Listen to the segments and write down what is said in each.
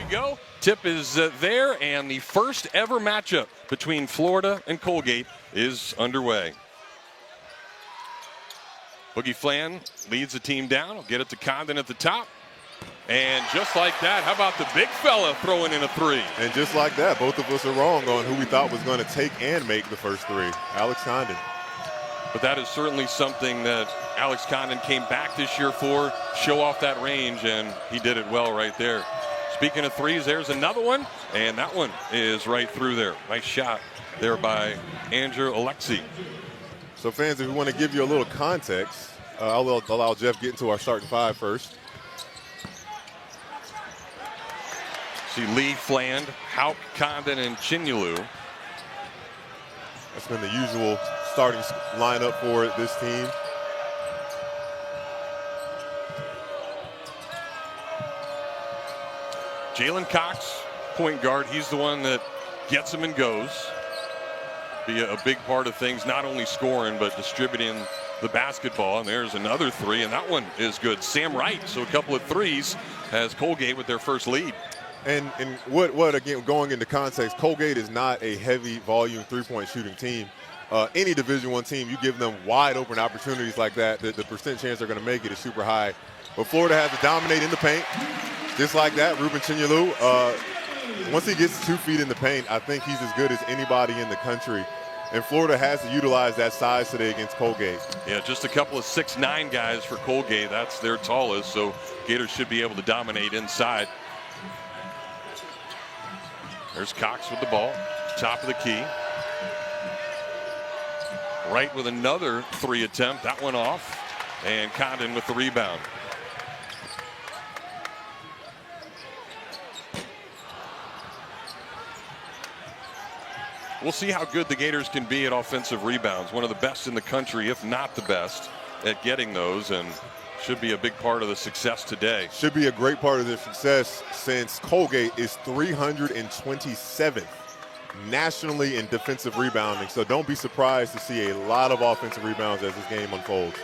go. Tip is there, and the first ever matchup between Florida and Colgate is underway. Boogie Flan leads the team down. He'll get it to Condon at the top. And just like that, how about the big fella throwing in a three? And just like that, both of us are wrong on who we thought was going to take and make the first three. Alex Condon. But that is certainly something that Alex Condon came back this year for, show off that range, and he did it well right there. Speaking of threes, there's another one, and that one is right through there. Nice shot there by Andrew Alexi. So fans, if we want to give you a little context, I'll allow Jeff get into our starting five first. See Lee, Fland, Houck, Condon, and Chinyelu. That's been the usual starting lineup for this team. Jalen Cox, point guard. He's the one that gets him and goes. Be a big part of things, not only scoring, but distributing the basketball. And there's another three, and that one is good. Sam Wright, so a couple of threes, has Colgate with their first lead. And what again, going into context, Colgate is not a heavy volume three-point shooting team. Any Division I team, you give them wide open opportunities like that, the percent chance they're going to make it is super high. But Florida has to dominate in the paint, just like that. Rueben Chinyelu, once he gets 2 feet in the paint, I think he's as good as anybody in the country. And Florida has to utilize that size today against Colgate. Yeah, just a couple of 6'9" guys for Colgate. That's their tallest, so Gators should be able to dominate inside. There's Cox with the ball, top of the key. Wright with another three attempt. That one off. And Condon with the rebound. We'll see how good the Gators can be at offensive rebounds. One of the best in the country, if not the best, at getting those, and should be a big part of the success today. Should be a great part of their success, since Colgate is 327th nationally in defensive rebounding. So don't be surprised to see a lot of offensive rebounds as this game unfolds.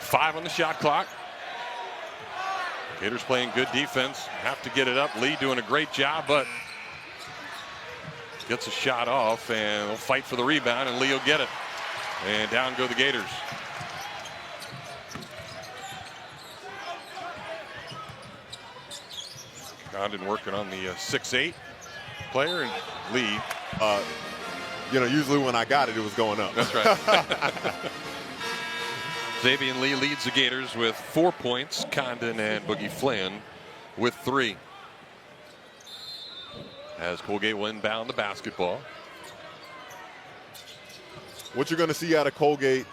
5 on the shot clock. Gators playing good defense. Have to get it up. Lee doing a great job, but gets a shot off, and they'll fight for the rebound, and Lee will get it. And down go the Gators. Condon working on the 6'8" player, and Lee. Usually when I got it, it was going up. That's right. Xavier Lee leads the Gators with 4 points. Condon and Boogie Flynn with 3. As Colgate will inbound the basketball. What you're going to see out of Colgate,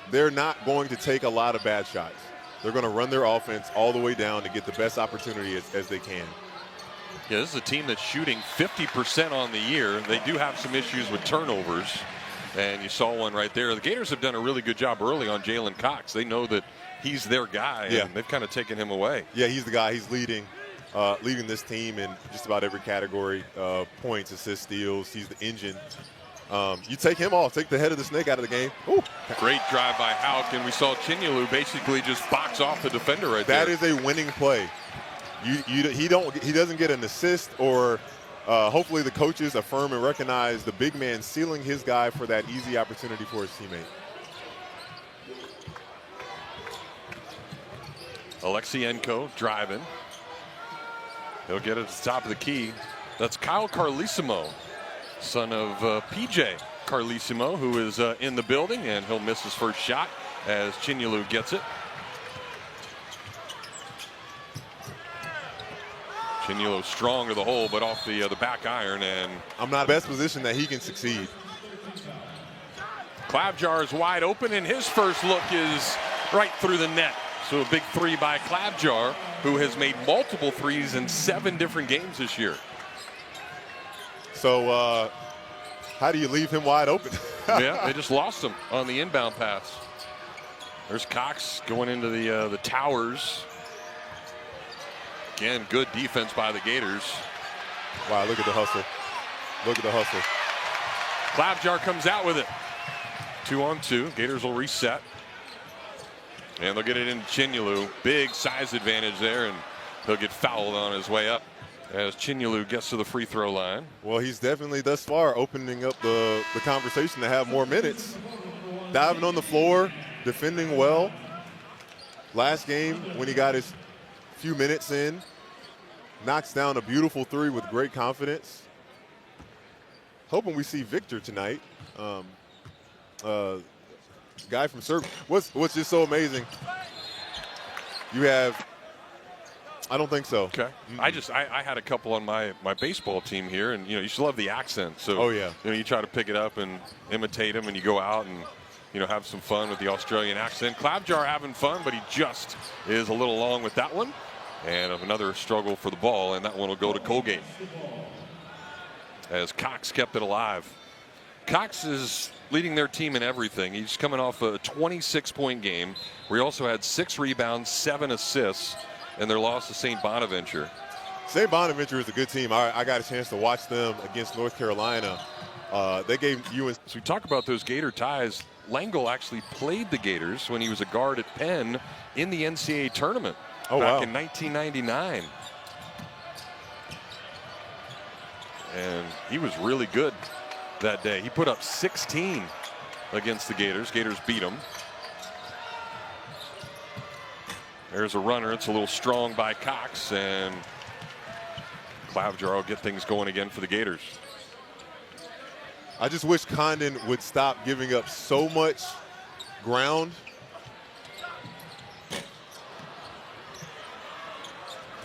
they're not going to take a lot of bad shots. They're going to run their offense all the way down to get the best opportunity as they can. Yeah, this is a team that's shooting 50% on the year. They do have some issues with turnovers, and you saw one right there. The Gators have done a really good job early on Jalen Cox. They know that he's their guy, and they've kind of taken him away. Yeah, he's the guy. He's leading this team in just about every category, points, assists, steals. He's the engine. You take him off, take the head of the snake out of the game. Ooh. Great drive by Houck, and we saw Chinyelu basically just box off the defender right there. That is a winning play. He doesn't get an assist, or hopefully the coaches affirm and recognize the big man sealing his guy for that easy opportunity for his teammate. Alexienko driving. He'll get it at the top of the key. That's Kyle Carlissimo, son of PJ Carlissimo, who is in the building, and he'll miss his first shot as Chinyelu gets it. Chinyelu strong to the hole, but off the back iron, and I'm not best position that he can succeed. Klabjar is wide open, and his first look is right through the net. So a big three by Klabjar, who has made multiple threes in 7 different games this year. So how do you leave him wide open? Yeah, they just lost him on the inbound pass. There's Cox going into the towers. Again, good defense by the Gators. Wow, look at the hustle. Look at the hustle. Klabjar comes out with it. 2-on-2. Gators will reset. And they'll get it into Chinyelu. Big size advantage there, and He'll get fouled on his way up as Chinyelu gets to the free throw line. Well, he's definitely thus far opening up the conversation to have more minutes. Diving on the floor, defending well. Last game, when he got his few minutes in, knocks down a beautiful three with great confidence. Hoping we see Victor tonight. Guy from Serbia. What's just so amazing? You have. I don't think so. Okay. I had a couple on my baseball team here, and you still love the accent. So oh yeah. You try to pick it up and imitate them, and you go out and have some fun with the Australian accent. Klabjar having fun, but he just is a little long with that one. And another struggle for the ball, and that one will go to Colgate. As Cox kept it alive. Cox is leading their team in everything. He's coming off a 26-point game where he also had 6 rebounds, 7 assists, and their loss to St. Bonaventure. St. Bonaventure is a good team. I got a chance to watch them against North Carolina. They gave UNC. So we talk about those Gator ties. Langle actually played the Gators when he was a guard at Penn in the NCAA tournament back in 1999. And he was really good that day. He put up 16 against the Gators. Gators beat him. There's a runner. It's a little strong by Cox, and Klabjar will get things going again for the Gators. I just wish Condon would stop giving up so much ground.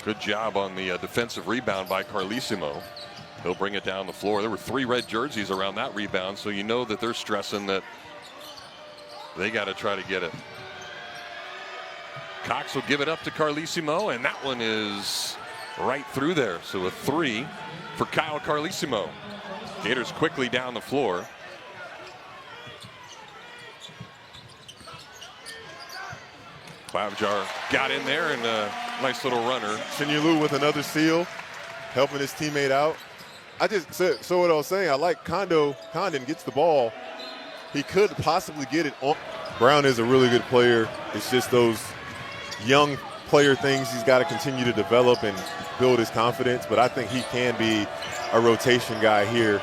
Good job on the defensive rebound by Carlissimo. He'll bring it down the floor. There were 3 red jerseys around that rebound, so you know that they're stressing that they got to try to get it. Cox will give it up to Carlissimo, and that one is right through there. So a 3 for Kyle Carlissimo. Gators quickly down the floor. Klabjar got in there, and a nice little runner. Chinyelu with another steal, helping his teammate out. I just said, so what I was saying, I like Condon gets the ball. He could possibly get it on. Brown is a really good player. It's just those young player things he's got to continue to develop and build his confidence. But I think he can be a rotation guy here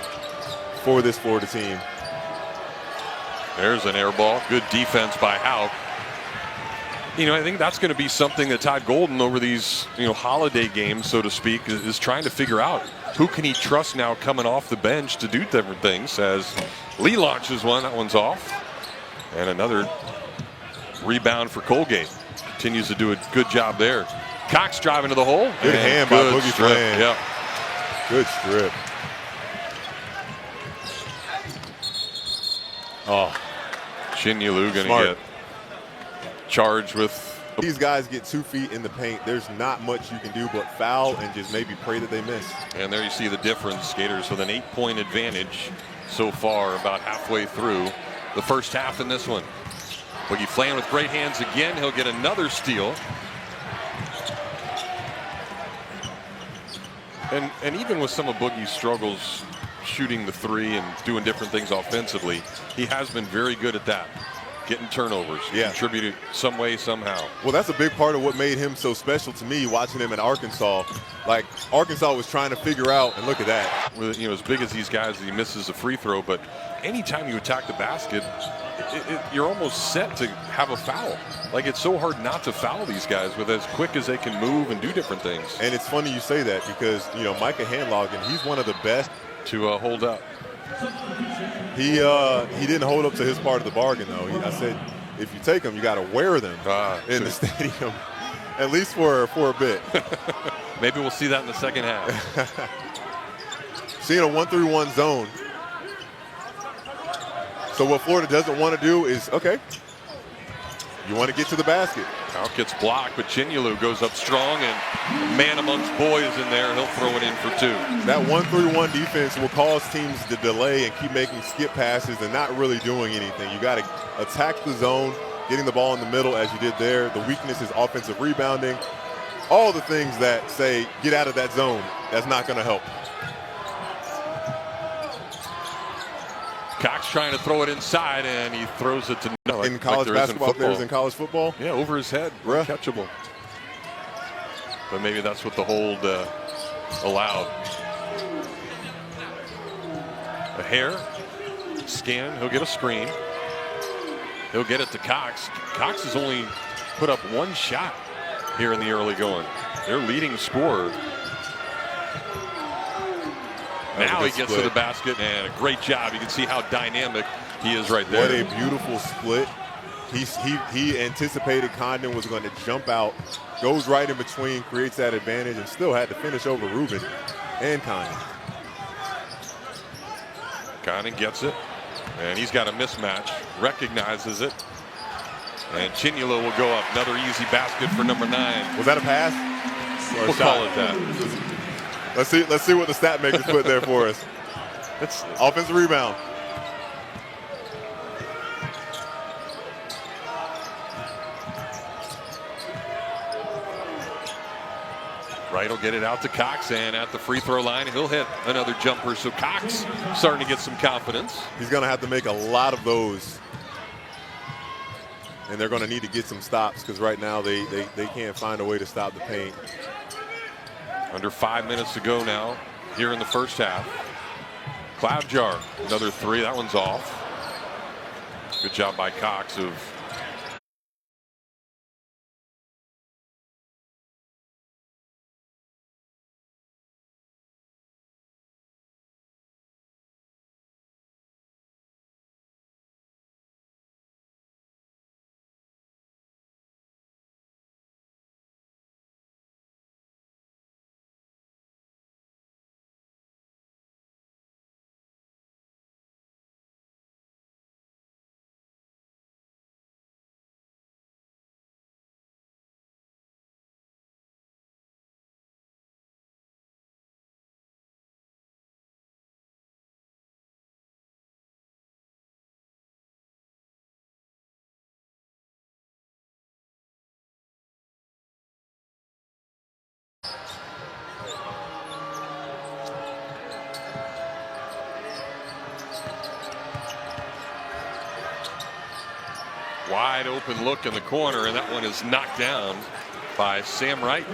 for this Florida team. There's an air ball. Good defense by Houck. I think that's going to be something that Todd Golden over these, holiday games, so to speak, is trying to figure out. Who can he trust now coming off the bench to do different things? As Lee launches one, that one's off. And another rebound for Colgate. Continues to do a good job there. Cox driving to the hole. Good hand by Boogie Flan. Yep. Good strip. Oh, Chinyelu going to get charged with. These guys get 2 feet in the paint. There's not much you can do but foul and just maybe pray that they miss. And there you see the difference. Gators with an 8-point advantage so far, about halfway through the first half in this one. Boogie Flan with great hands again. He'll get another steal. And even with some of Boogie's struggles shooting the 3 and doing different things offensively, he has been very good at that. Getting turnovers, contributed some way, somehow. Well, that's a big part of what made him so special to me watching him at Arkansas. Like, Arkansas was trying to figure out, and look at that. With, as big as these guys, he misses a free throw, but anytime you attack the basket, you're almost set to have a foul. Like, it's so hard not to foul these guys with as quick as they can move and do different things. And it's funny you say that because, Micah Handlogan, he's one of the best to hold up. He didn't hold up to his part of the bargain, though. I said, if you take them, you got to wear them in the stadium, at least for a bit. Maybe we'll see that in the second half. Seeing a 1-3-1 zone. So what Florida doesn't want to do is, okay, you want to get to the basket. Houck gets blocked, but Chinyelu goes up strong, and man amongst boys in there, he'll throw it in for 2. That 1-3-1 defense will cause teams to delay and keep making skip passes and not really doing anything. You got to attack the zone, getting the ball in the middle as you did there. The weakness is offensive rebounding. All the things that say get out of that zone, that's not going to help. Cox trying to throw it inside, and he throws it to no. In college basketball, there's in college football. Yeah, over his head, catchable. but maybe that's what the hold allowed. A hair scan. He'll get a screen. He'll get it to Cox. Cox has only put up one shot here in the early going. Their leading scorer. Now he gets to the basket, and a great job. You can see how dynamic he is right there. What a beautiful split. He anticipated Condon was going to jump out, goes right in between, creates that advantage, and still had to finish over Rueben and Condon. Condon gets it, and he's got a mismatch, recognizes it, and Chinyelu will go up. Another easy basket for number 9. Was that a pass? Or We'll call it that. Let's see what the stat makers put there for us. It's Offensive rebound. Wright will get it out to Cox, and at the free throw line, he'll hit another jumper. So Cox starting to get some confidence. He's going to have to make a lot of those. And they're going to need to get some stops because right now they can't find a way to stop the paint. Under 5 minutes to go now here in the first half. Cloud Jar, another 3. That one's off. Good job by Cox of wide open look in the corner, and that one is knocked down by Sam Wright.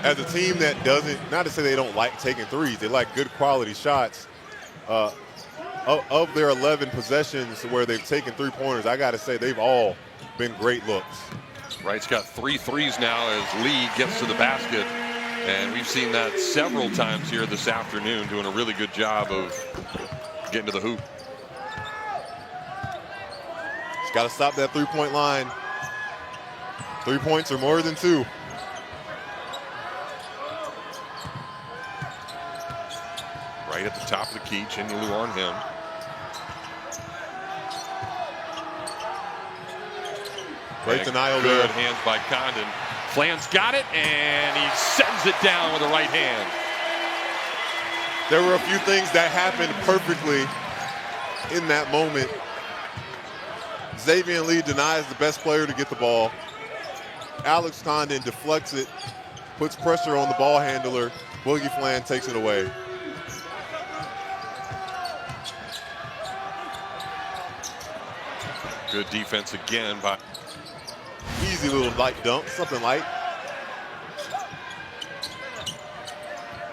As a team that doesn't, not to say they don't like taking threes, they like good quality shots. Of their 11 possessions where they've taken 3-pointers, I got to say they've all been great looks. Wright's got 3 threes now as Lee gets to the basket, and we've seen that several times here this afternoon, doing a really good job of getting to the hoop. He's got to stop that 3-point line. 3 points or more than 2. Right at the top of the key, Chinyelu on him. Great denial there. there. Good hands by Condon. Flan's got it, and he sends it down with the right hand. There were a few things that happened perfectly in that moment. Xavier Lee denies the best player to get the ball. Alex Condon deflects it, puts pressure on the ball handler. Boogie Flan takes it away. Good defense again by Easy little light dunk, something light.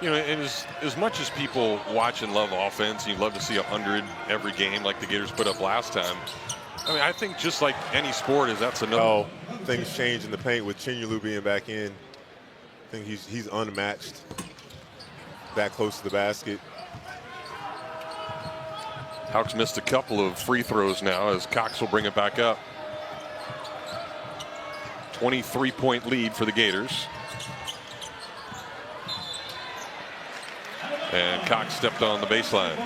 You know, and as much as people watch and love offense, you'd love to see 100 every game like the Gators put up last time. I mean, I think just like any sport that's another. Oh, things change in the paint with Chinyelu being back in. I think he's unmatched that close to the basket. Hawks missed a couple of free throws now as Cox will bring it back up. 23-point lead for the Gators. And Cox stepped on the baseline.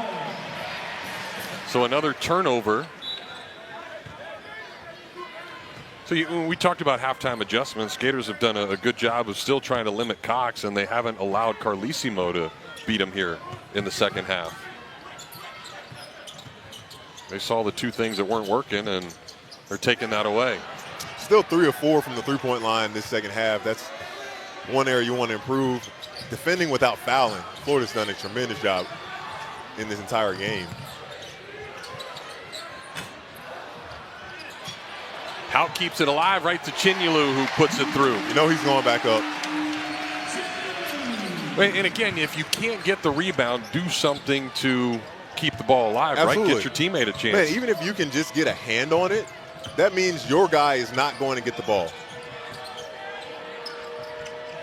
So another turnover. So we talked about halftime adjustments. Gators have done a good job of still trying to limit Cox, and they haven't allowed Carlesimo to beat him here in the second half. They saw the 2 things that weren't working, and they're taking that away. Still 3 of 4 from the 3-point line this second half. That's one area you want to improve. Defending without fouling. Florida's done a tremendous job in this entire game. Hout keeps it alive right to Chinyelu, who puts it through. You know he's going back up. And again, if you can't get the rebound, do something to keep the ball alive, Absolutely. right? Get your teammate a chance. Man, even if you can just get a hand on it, that means your guy is not going to get the ball.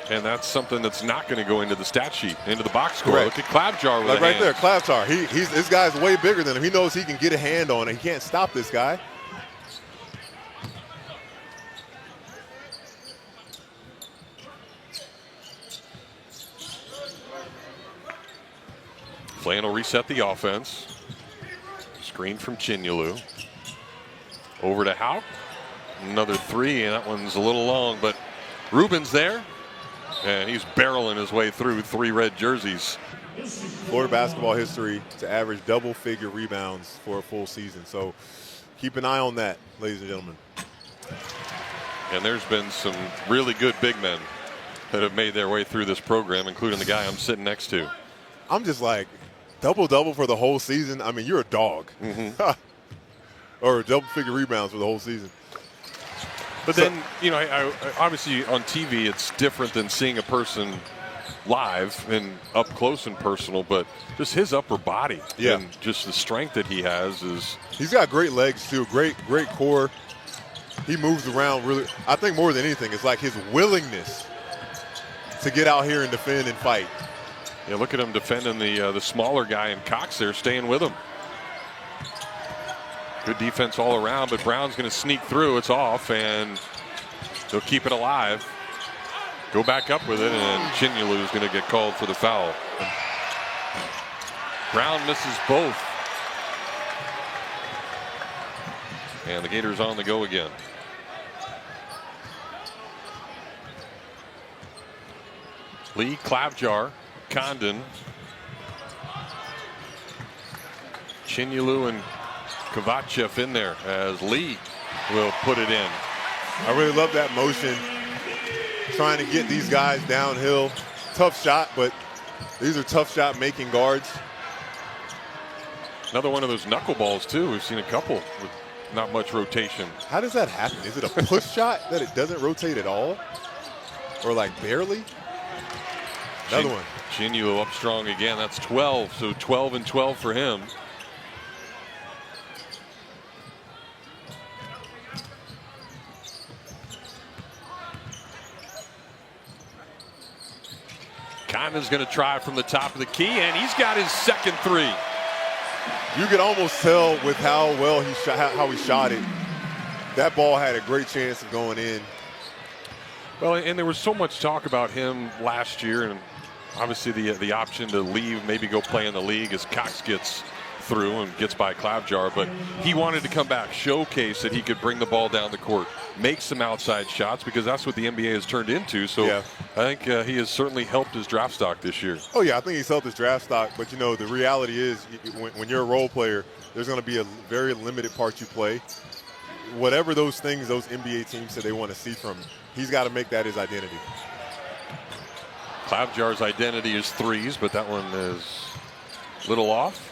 And that's something that's not going to go into the stat sheet, into the box score. Correct. Look at Klabjar with Like a right hand. there, Klabtar. This guy's way bigger than him. He knows he can get a hand on it. He can't stop this guy. Flan will reset the offense. Screen from Chinyelu. Over to Hauk. Another three, and that one's a little long, but Ruben's there, and he's barreling his way through 3 red jerseys. Florida basketball history to average double-figure rebounds for a full season. So keep an eye on that, ladies and gentlemen. And there's been some really good big men that have made their way through this program, including the guy I'm sitting next to. I'm just like, double-double for the whole season? I mean, you're a dog. Or double-figure rebounds for the whole season. But then, you know, I obviously on TV it's different than seeing a person live and up close and personal, but just his upper body and just the strength that he has is. He's got great legs too, great core. He moves around really. I think more than anything, it's like his willingness to get out here and defend and fight. Yeah, look at him defending the smaller guy in Cox there, staying with him. Good defense all around, but Brown's going to sneak through. It's off, and they'll keep it alive. Go back up with it, and Chinyelu is going to get called for the foul. Brown misses both. And the Gators on the go again. Lee, Klabjar, Condon, Chinyelu, and Kovacev in there as Lee will put it in. I really love that motion, trying to get these guys downhill. Tough shot, but these are tough shot making guards. Another one of those knuckleballs too. We've seen a couple with not much rotation. How does that happen? Is it a push shot that it doesn't rotate at all? Or like barely? Another one. Chinyelu up strong again. That's 12, so 12 and 12 for him. Condon's going to try from the top of the key, and he's got his second three. You could almost tell with how well he shot, how he shot it. That ball had a great chance of going in. Well, and there was so much talk about him last year, and obviously the option to leave, maybe go play in the league as Cox gets through and gets by Klabjar, but he wanted to come back, showcase that he could bring the ball down the court, make some outside shots, because that's what the NBA has turned into. So yeah. I think he has certainly helped his draft stock this year. Oh yeah, I think he's helped his draft stock, but you know, the reality is when you're a role player, there's going to be a very limited part you play. Whatever those things those NBA teams say they want to see from him, he's got to make that his identity. Klabjar's identity is threes, but that one is a little off.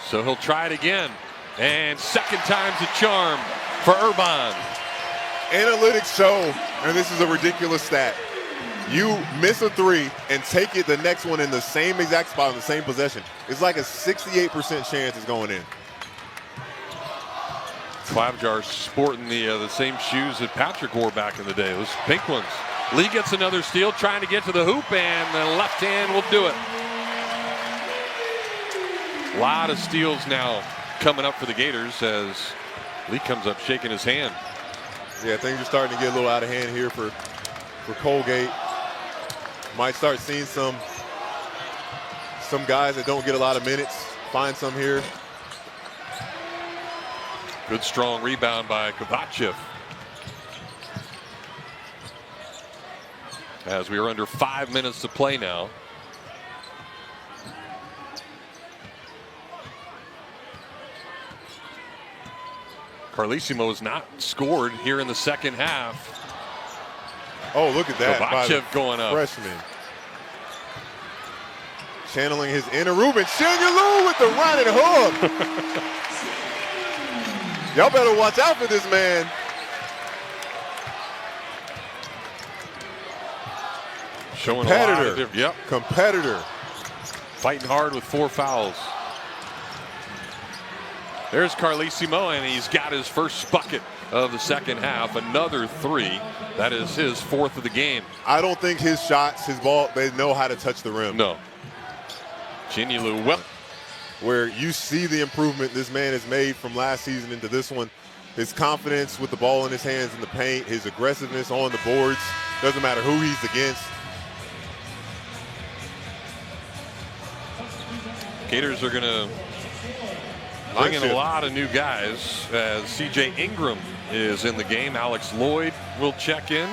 So he'll try it again. And second time's a charm for Urban. Analytics show, and this is a ridiculous stat, you miss a three and take it the next one in the same exact spot in the same possession. It's like a 68% chance it's going in. Klabjar sporting the same shoes that Patrick wore back in the day, those pink ones. Lee gets another steal, trying to get to the hoop, and the left hand will do it. A lot of steals now coming up for the Gators as Lee comes up shaking his hand. Yeah, things are starting to get a little out of hand here for Colgate. Might start seeing some guys that don't get a lot of minutes find some here. Good strong rebound by Kovacev. As we are under 5 minutes to play now. Carlesimo has not scored here in the second half. Oh, look at that. Kovacev going up. Freshman. Channeling his inner Rueben. Chinyelu with the running hook. Y'all better watch out for this man. Showing a lot of Competitor. yep. Competitor. Fighting hard with 4 fouls. There's Carlesimo, and he's got his first bucket of the second half. Another 3. That is his 4th of the game. I don't think his shots, his ball, they know how to touch the rim. No. Chinyelu, well. Where you see the improvement this man has made from last season into this one. His confidence with the ball in his hands in the paint, his aggressiveness on the boards. Doesn't matter who he's against. Gators are going to bring in a lot of new guys as C.J. Ingram is in the game. Alex Lloyd will check in.